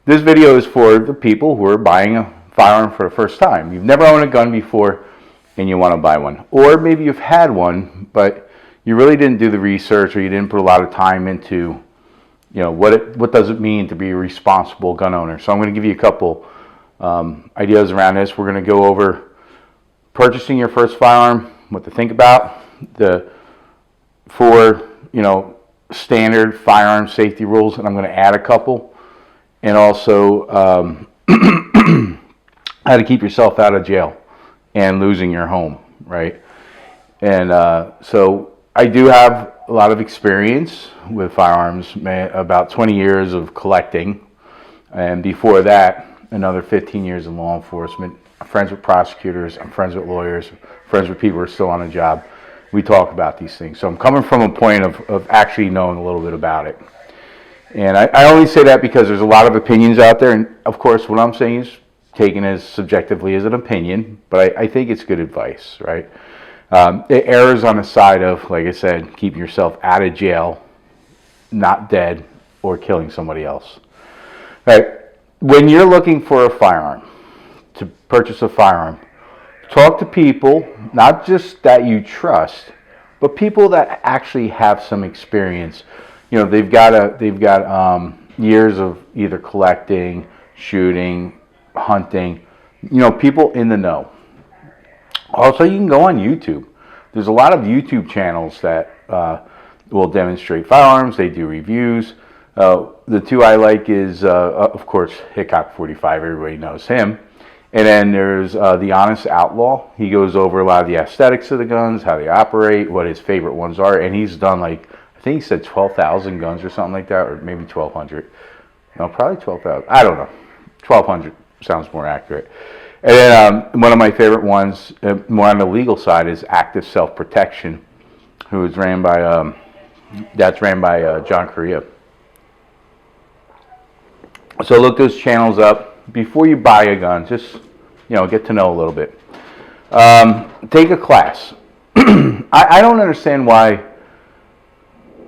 This video is for the people who are buying a firearm for the first time. You've never owned a gun before and you want to buy one. Or maybe you've had one, but you really didn't do the research, or you didn't put a lot of time into, what does it mean to be a responsible gun owner. So I'm going to give you a couple ideas around this. We're going to go over purchasing your first firearm, what to think about, the four, standard firearm safety rules, and I'm going to add a couple, and also how to keep yourself out of jail and losing your home, right? And so I do have a lot of experience with firearms, about 20 years of collecting, and before that, another 15 years in law enforcement. I'm friends with prosecutors, I'm friends with lawyers, friends with people who are still on a job. We talk about these things. So I'm coming from a point of actually knowing a little bit about it. And I only say that because there's a lot of opinions out there, and of course what I'm saying is taken as subjectively as an opinion, but I think it's good advice, right? It errs on the side of, like I said, keeping yourself out of jail, not dead, or killing somebody else. Right? When you're looking for a firearm, to purchase a firearm, talk to people, not just that you trust, but people that actually have some experience. They've got years of either collecting, shooting, hunting. People in the know. Also, you can go on YouTube. There's a lot of YouTube channels that will demonstrate firearms. They do reviews. The two I like is, of course, Hickok 45. Everybody knows him. And then there's The Honest Outlaw. He goes over a lot of the aesthetics of the guns, how they operate, what his favorite ones are. And he's done I think he said 12,000 guns or something like that, or maybe 1,200. No, probably 12,000. I don't know. 1,200 sounds more accurate. And then one of my favorite ones, more on the legal side, is Active Self-Protection, who is ran by John Correa. So look those channels up before you buy a gun. Just get to know a little bit. Take a class. I don't understand why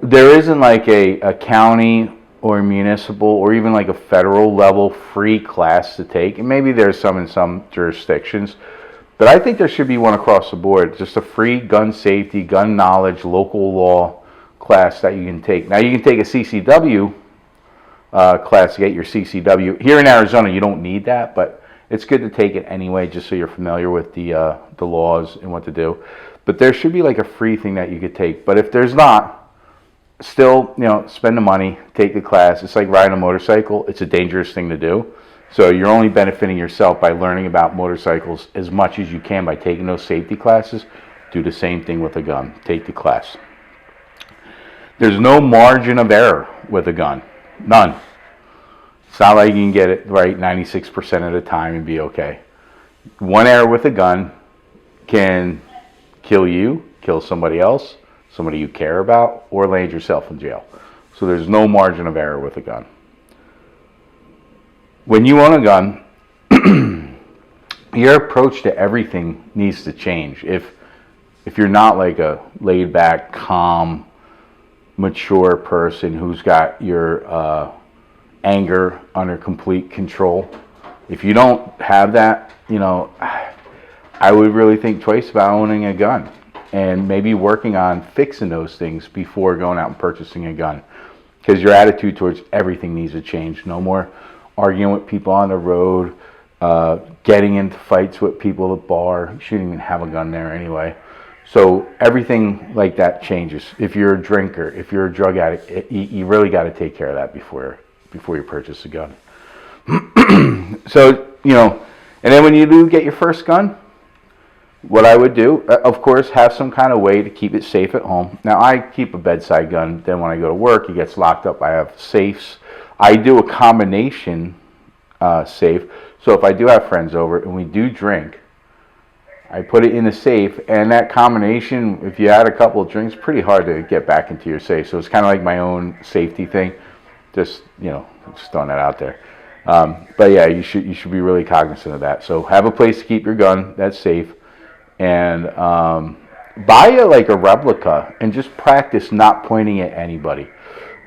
there isn't like a county or municipal or even like a federal level free class to take. And maybe there's some in some jurisdictions, but I think there should be one across the board. Just a free gun safety, gun knowledge, local law class that you can take. Now you can take a CCW class to get your CCW. Here in Arizona, you don't need that, but it's good to take it anyway, just so you're familiar with the laws and what to do. But there should be like a free thing that you could take. But if there's not, still, spend the money, take the class. It's like riding a motorcycle. It's a dangerous thing to do. So you're only benefiting yourself by learning about motorcycles as much as you can by taking those safety classes. Do the same thing with a gun. Take the class. There's no margin of error with a gun. None. It's not like you can get it right 96% of the time and be okay. One error with a gun can kill you, kill somebody else, somebody you care about, or land yourself in jail. So there's no margin of error with a gun. When you own a gun, your approach to everything needs to change. If you're not like a laid back, calm, mature person who's got your anger under complete control, if you don't have that, I would really think twice about owning a gun, and maybe working on fixing those things before going out and purchasing a gun, because your attitude towards everything needs to change. No more arguing with people on the road, getting into fights with people at the bar. You shouldn't even have a gun there anyway. So everything like that changes. If you're a drinker, if you're a drug addict, you really got to take care of that before you purchase a gun. So, and then when you do get your first gun, what I would do, of course, have some kind of way to keep it safe at home. Now, I keep a bedside gun. Then when I go to work, it gets locked up. I have safes. I do a combination safe. So if I do have friends over and we do drink, I put it in the safe. And that combination, if you had a couple of drinks, pretty hard to get back into your safe. So it's kind of like my own safety thing. Just throwing that out there. But yeah, you should be really cognizant of that. So have a place to keep your gun that's safe. And buy a replica and just practice not pointing at anybody.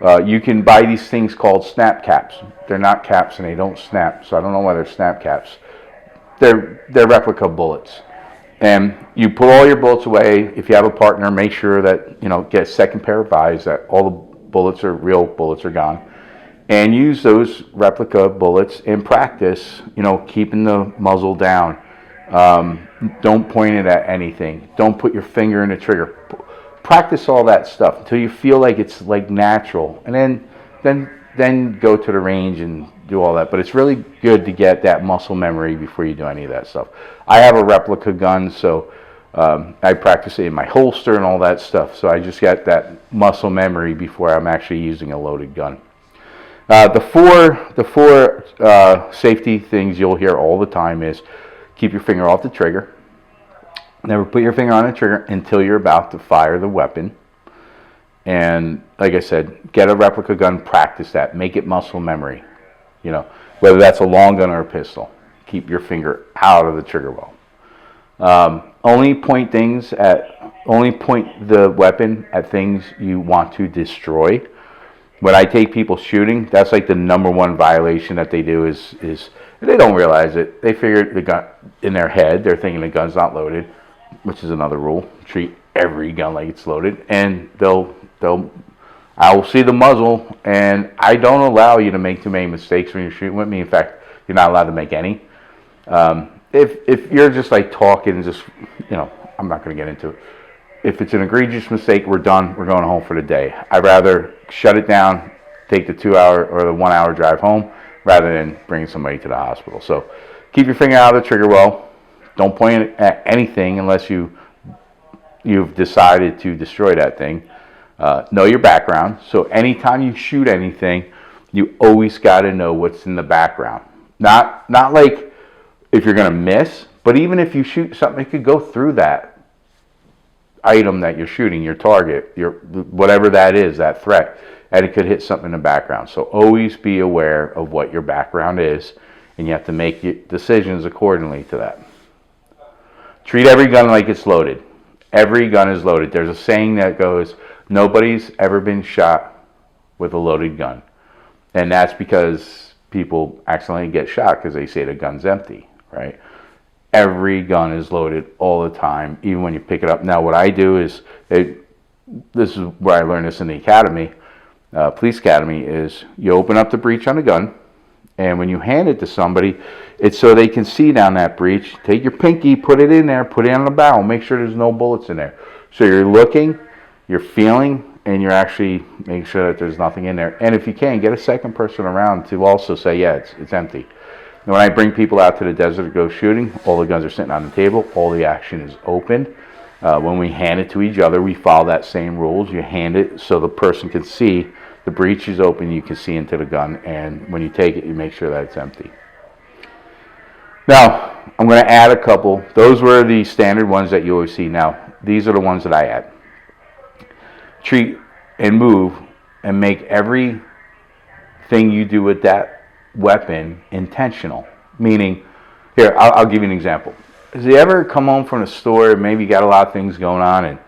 You can buy these things called snap caps. They're not caps and they don't snap, so I don't know why they're snap caps. They're replica bullets. And you put all your bullets away. If you have a partner, make sure that, get a second pair of eyes, that all the real bullets are gone. And use those replica bullets in practice, keeping the muzzle down. Don't point it at anything. Don't put your finger in the trigger. Practice all that stuff until you feel like it's like natural. And then go to the range and do all that. But it's really good to get that muscle memory before you do any of that stuff. I have a replica gun, so I practice it in my holster and all that stuff. So I just got that muscle memory before I'm actually using a loaded gun. The four safety things you'll hear all the time is keep your finger off the trigger. Never put your finger on the trigger until you're about to fire the weapon. And like I said, get a replica gun, practice that, make it muscle memory. Whether that's a long gun or a pistol, keep your finger out of the trigger well. Only point the weapon at things you want to destroy. When I take people shooting, that's like the number one violation that they do is they don't realize it. They figure the gun in their head, they're thinking the gun's not loaded, which is another rule. Treat every gun like it's loaded, and I will see the muzzle, and I don't allow you to make too many mistakes when you're shooting with me. In fact, you're not allowed to make any. If you're just like talking, just I'm not going to get into it. If it's an egregious mistake, we're done. We're going home for the day. I'd rather shut it down, take the 2 hour or the 1 hour drive home, rather than bringing somebody to the hospital. So keep your finger out of the trigger well. Don't point it at anything unless you've decided to destroy that thing. Know your background. So anytime you shoot anything, you always got to know what's in the background. Not like if you're going to miss, but even if you shoot something, it could go through that item that you're shooting, your target, whatever that is, that threat, and it could hit something in the background. So always be aware of what your background is, and you have to make decisions accordingly to that. Treat every gun like it's loaded. Every gun is loaded. There's a saying that goes, nobody's ever been shot with a loaded gun. And that's because people accidentally get shot because they say the gun's empty, right? Every gun is loaded all the time, even when you pick it up. Now, what I do is, this is where I learned this in the academy, police academy, is you open up the breech on the gun, and when you hand it to somebody, it's so they can see down that breech. Take your pinky, put it in there, put it on the barrel, make sure there's no bullets in there. So you're looking, you're feeling, and you're actually making sure that there's nothing in there. And if you can, get a second person around to also say, yeah, it's empty. And when I bring people out to the desert to go shooting, all the guns are sitting on the table, all the action is open. When we hand it to each other, we follow that same rules. You hand it so the person can see the breech is open, you can see into the gun, and when you take it, you make sure that it's empty. Now, I'm going to add a couple. Those were the standard ones that you always see. Now, these are the ones that I add. Treat and move and make everything you do with that weapon intentional. Meaning, here, I'll give you an example. Has you ever come home from the store, maybe you got a lot of things going on, and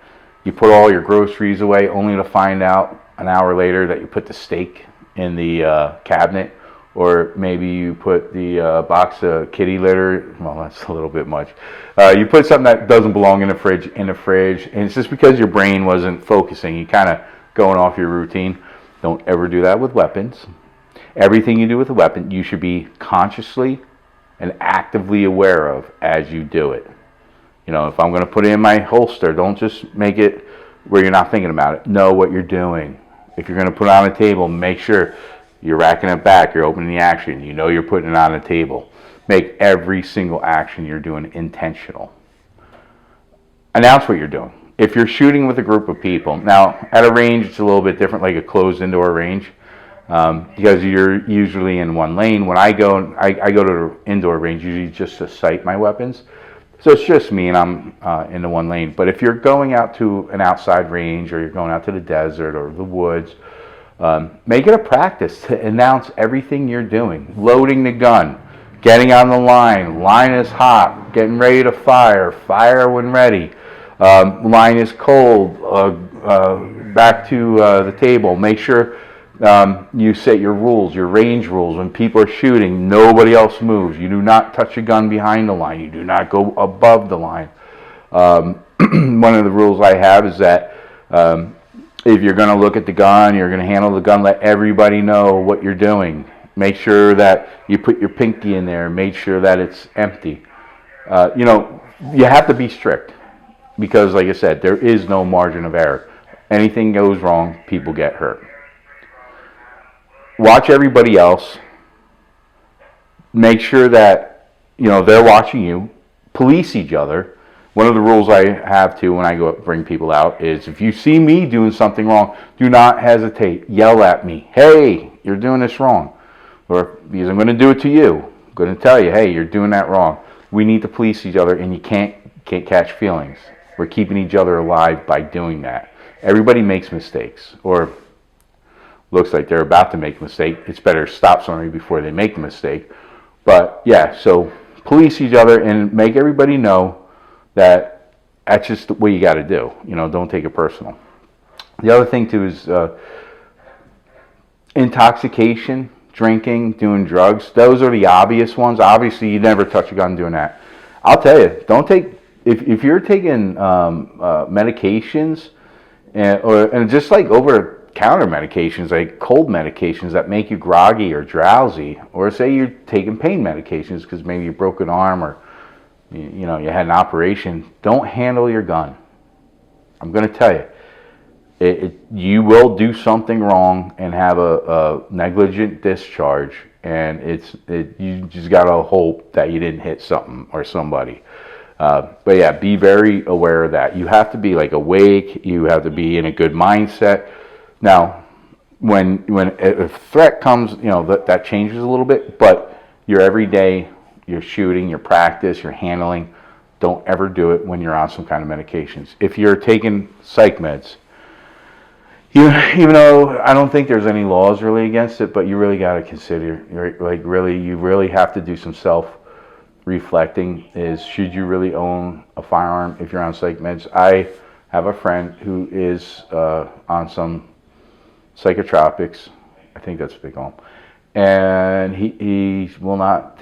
you put all your groceries away only to find out an hour later that you put the steak in the cabinet, or maybe you put the box of kitty litter, well, that's a little bit much. You put something that doesn't belong in the fridge, and it's just because your brain wasn't focusing. You kind of going off your routine. Don't ever do that with weapons. Everything you do with a weapon, you should be consciously and actively aware of as you do it. If I'm going to put it in my holster, don't just make it where you're not thinking about it. Know what you're doing. If you're going to put it on a table, make sure you're racking it back, you're opening the action, you're putting it on a table. Make every single action you're doing intentional. Announce what you're doing. If you're shooting with a group of people, now at a range it's a little bit different, like a closed indoor range, because you're usually in one lane. When I go to the indoor range, usually just to sight my weapons. So it's just me, and I'm in the one lane. But if you're going out to an outside range, or you're going out to the desert or the woods, make it a practice to announce everything you're doing. Loading the gun, getting on the line is hot, getting ready to fire when ready, line is cold, back to the table. Make sure You set your rules, your range rules. When people are shooting, nobody else moves. You do not touch a gun behind the line. You do not go above the line. One of the rules I have is that if you're going to look at the gun, you're going to handle the gun, let everybody know what you're doing. Make sure that you put your pinky in there. Make sure that it's empty. You have to be strict because, like I said, there is no margin of error. Anything goes wrong, people get hurt. Watch everybody else. Make sure that they're watching you. Police each other. One of the rules I have too when I go bring people out is if you see me doing something wrong, do not hesitate. Yell at me. Hey, you're doing this wrong. Or because I'm going to do it to you. I'm going to tell you, hey, you're doing that wrong. We need to police each other, and you can't catch feelings. We're keeping each other alive by doing that. Everybody makes mistakes, or looks like they're about to make a mistake. It's better to stop somebody before they make the mistake. But yeah, so police each other and make everybody know that that's just what you got to do. Don't take it personal. The other thing too is intoxication, drinking, doing drugs. Those are the obvious ones. Obviously, you never touch a gun doing that. I'll tell you, don't take if you're taking medications and just like over-the-counter medications, like cold medications that make you groggy or drowsy, or say you're taking pain medications because maybe you broke an arm or you had an operation. Don't handle your gun. I'm going to tell you, you will do something wrong and have a negligent discharge, and you just got to hope that you didn't hit something or somebody. But yeah, be very aware of that. You have to be like awake. You have to be in a good mindset. Now, when a threat comes, that changes a little bit. But your everyday, your shooting, your practice, your handling, don't ever do it when you're on some kind of medications. If you're taking psych meds, even though I don't think there's any laws really against it, but you really got to consider, you really have to do some self-reflecting. Is should you really own a firearm if you're on psych meds? I have a friend who is on some psychotropics. I think that's what they call them. And he will not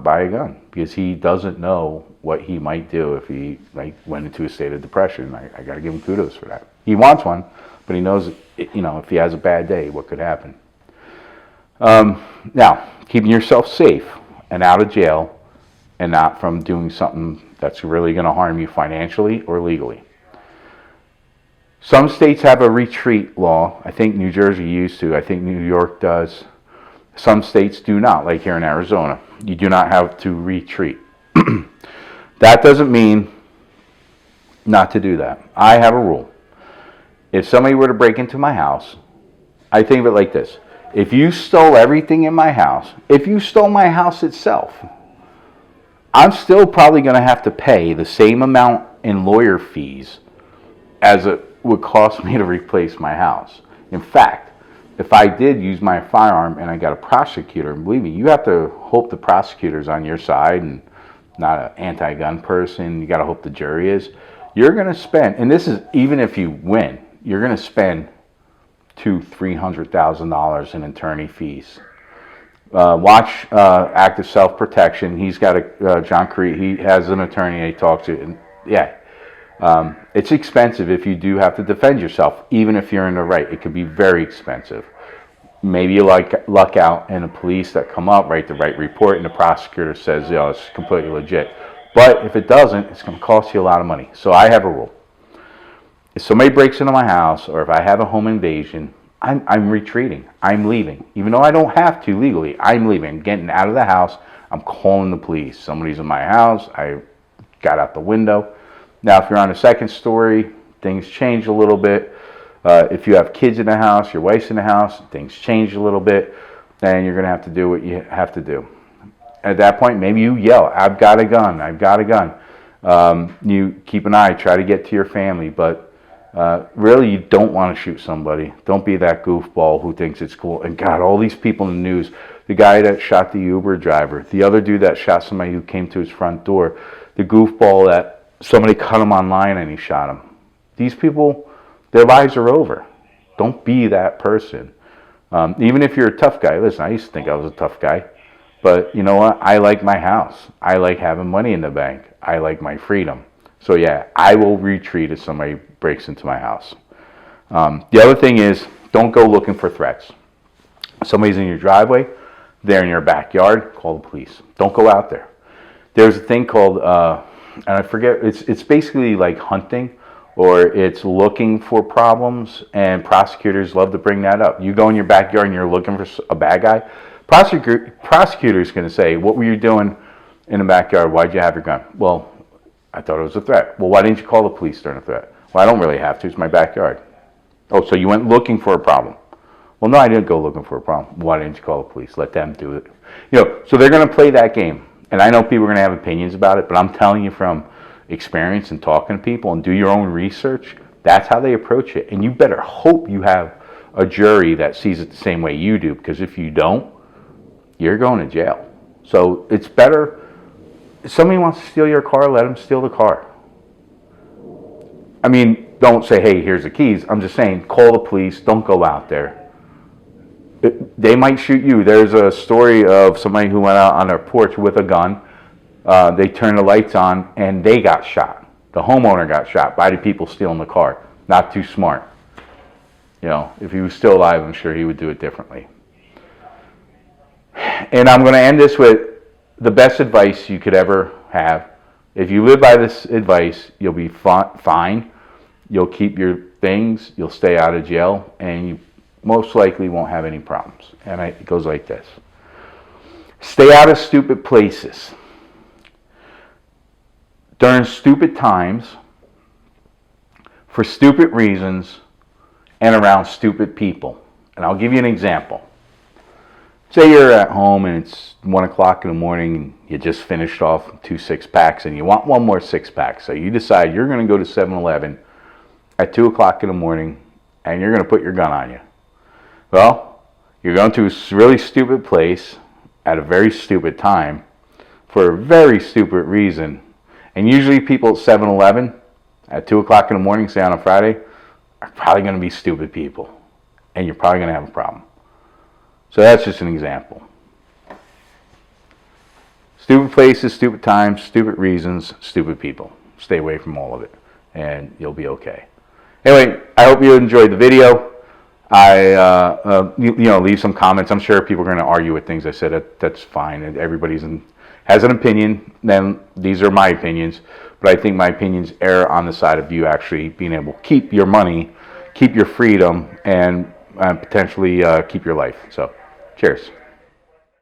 buy a gun because he doesn't know what he might do if he went into a state of depression. I got to give him kudos for that. He wants one, but he knows, if he has a bad day, what could happen. Now, keeping yourself safe and out of jail and not from doing something that's really going to harm you financially or legally. Some states have a retreat law. I think New Jersey used to. I think New York does. Some states do not, like here in Arizona. You do not have to retreat. That doesn't mean not to do that. I have a rule. If somebody were to break into my house, I think of it like this. If you stole everything in my house, if you stole my house itself, I'm still probably going to have to pay the same amount in lawyer fees as it would cost me to replace my house. In fact, if I did use my firearm and I got a prosecutor, and believe me, you have to hope the prosecutor's on your side and not an anti-gun person. You got to hope the jury is. You're going to spend, and this is even if you win, you're going to spend $200,000-$300,000 in attorney fees. Watch Act of Self-Protection. He's got John Cree. He has an attorney he talks to. And yeah, it's expensive if you do have to defend yourself, even if you're in the right. It could be very expensive. Maybe you luck out and the police that come up write the right report and the prosecutor says, it's completely legit. But if it doesn't, it's going to cost you a lot of money. So I have a rule. If somebody breaks into my house or if I have a home invasion, I'm retreating. I'm leaving. Even though I don't have to legally, I'm leaving. I'm getting out of the house. I'm calling the police. Somebody's in my house. I got out the window. Now, if you're on a second story, things change a little bit. If you have kids in the house, your wife's in the house, things change a little bit. Then you're going to have to do what you have to do. At that point, maybe you yell, I've got a gun. I've got a gun. You keep an eye, try to get to your family. But really, you don't want to shoot somebody. Don't be that goofball who thinks it's cool. And God, all these people in the news, the guy that shot the Uber driver, the other dude that shot somebody who came to his front door, the goofball that somebody cut him online and he shot him. These people, their lives are over. Don't be that person. Even if you're a tough guy, listen, I used to think I was a tough guy, but you know what? I like my house. I like having money in the bank. I like my freedom. So yeah, I will retreat if somebody breaks into my house. The other thing is, don't go looking for threats. Somebody's in your driveway, they're in your backyard, call the police. Don't go out there. There's a thing called, and I forget, it's basically like hunting, or it's looking for problems, and prosecutors love to bring that up. You go in your backyard and you're looking for a bad guy, prosecutor's going to say, what were you doing in the backyard? Why'd you have your gun? Well, I thought it was a threat. Well, why didn't you call the police during a threat? Well, I don't really have to. It's my backyard. Oh, so you went looking for a problem. Well, no, I didn't go looking for a problem. Why didn't you call the police? Let them do it. So they're going to play that game. And I know people are going to have opinions about it, but I'm telling you from experience and talking to people and do your own research, that's how they approach it. And you better hope you have a jury that sees it the same way you do, because if you don't, you're going to jail. So it's better, if somebody wants to steal your car, let them steal the car. I mean, don't say, hey, here's the keys. I'm just saying, call the police. Don't go out there. They might shoot you. There's a story of somebody who went out on their porch with a gun. They turned the lights on, and they got shot. The homeowner got shot by the people stealing the car. Not too smart. If he was still alive, I'm sure he would do it differently. And I'm going to end this with the best advice you could ever have. If you live by this advice, you'll be fine. You'll keep your things. You'll stay out of jail, and you most likely won't have any problems. And it goes like this. Stay out of stupid places. During stupid times, for stupid reasons, and around stupid people. And I'll give you an example. Say you're at home and it's 1 o'clock in the morning and you just finished off 2 6-packs and you want one more 6-pack. So you decide you're going to go to 7-Eleven at 2 o'clock in the morning and you're going to put your gun on you. Well, you're going to a really stupid place at a very stupid time for a very stupid reason. And usually people at 7-Eleven at 2 o'clock in the morning, say on a Friday, are probably going to be stupid people. And you're probably going to have a problem. So that's just an example. Stupid places, stupid times, stupid reasons, stupid people. Stay away from all of it and you'll be okay. Anyway, I hope you enjoyed the video. Leave some comments. I'm sure people are going to argue with things I said. That's fine. And everybody has an opinion. Then these are my opinions. But I think my opinions err on the side of you actually being able to keep your money, keep your freedom, and potentially keep your life. So, cheers.